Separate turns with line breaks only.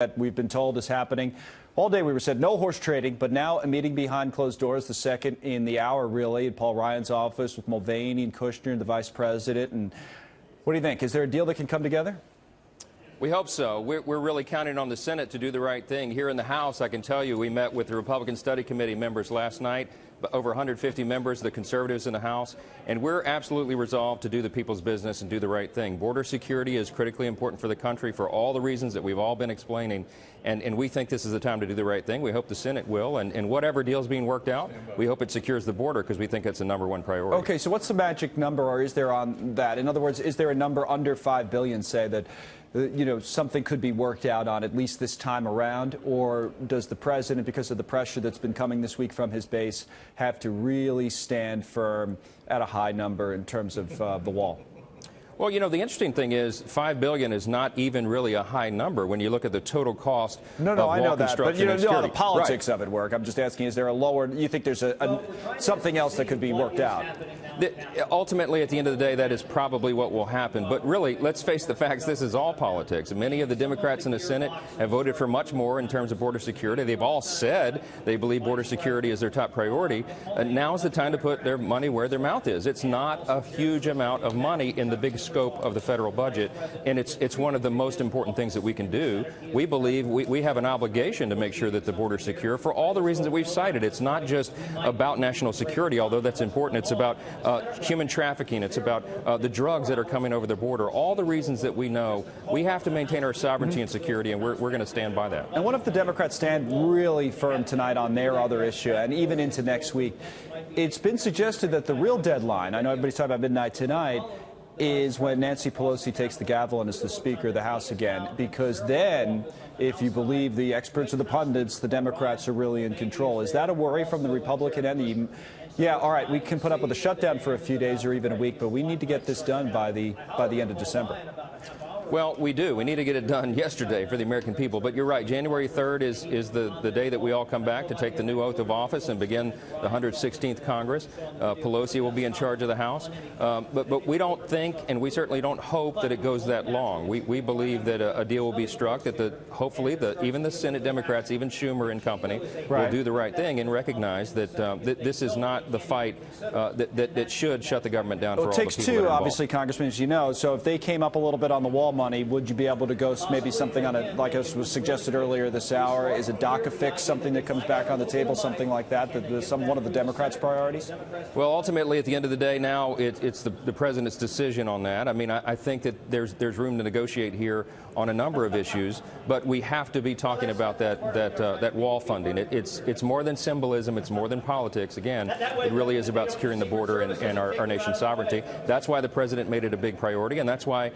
that we've been told is happening. All day we were said no horse trading, but now a meeting behind closed doors, the second in the hour really, at Paul Ryan's office with Mulvaney and Kushner and the vice president. And what do you think? Is there a deal that can come together?
We hope so. We're really counting on the Senate to do the right thing. Here in the House, I can tell you, we met with the Republican Study Committee members last night, over 150 members, the conservatives in the House, and we're absolutely resolved to do the people's business and do the right thing. Border security is critically important for the country for all the reasons that we've all been explaining, and we think this is the time to do the right thing. We hope the Senate will, and whatever deal is being worked out, we hope it secures the border because we think it's the #1 priority.
Okay, so what's the magic number, or is there on that? In other words, is there a number under $5 billion, say, that something could be worked out on at least this time around? Or does the president, because of the pressure that's been coming this week from his base, have to really stand firm at a high number in terms of the wall?
Well, the interesting thing is $5 billion is not even really a high number when you look at the total cost of wall
I know that, but
construction and
how the
security.
politics of it work. I'm just asking, is there a lower, you think there's something else that could be worked out?
Ultimately, at the end of the day, that is probably what will happen. But really, let's face the facts, this is all politics. Many of the Democrats in the Senate have voted for much more in terms of border security. They've all said they believe border security is their top priority. Now is the time to put their money where their mouth is. It's not a huge amount of money in the big scope of the federal budget, and it's one of the most important things that we can do. We believe we have an obligation to make sure that the border is secure for all the reasons that we've cited. It's not just about national security, although that's important. It's about human trafficking. It's about the drugs that are coming over the border. All the reasons that we know we have to maintain our sovereignty and security, and we're going to stand by that.
And what if the Democrats stand really firm tonight on their other issue and even into next week? It's been suggested that the real deadline, I know everybody's talking about midnight tonight, is when Nancy Pelosi takes the gavel and is the Speaker of the House again, because then, if you believe the experts or the pundits, the Democrats are really in control. Is that a worry from the Republican end? Yeah, all right, we can put up with a shutdown for a few days or even a week, but we need to get this done by the end of December.
Well, we do. We need to get it done yesterday for the American people. But you're right. January 3rd is the day that we all come back to take the new oath of office and begin the 116th Congress. Pelosi will be in charge of the House. But we don't think, and we certainly don't hope, that it goes that long. We believe that a deal will be struck, that hopefully even the Senate Democrats, even Schumer and company, will do the right thing and recognize that this is not the fight that should shut the government down for all the people that are involved. It takes two, obviously, Congressman, as you know. So if they came up a little bit on the wall money, would you be able to go maybe something on it, like was suggested earlier this hour? Is a DACA fix something that comes back on the table, something like that, one of the Democrats' priorities? Well, ultimately, at the end of the day, now it's the president's decision on that. I mean, I think that there's room to negotiate here on a number of issues, but we have to be talking about that wall funding. It's more than symbolism. It's more than politics. Again, it really is about securing the border and our nation's sovereignty. That's why the president made it a big priority, and that's why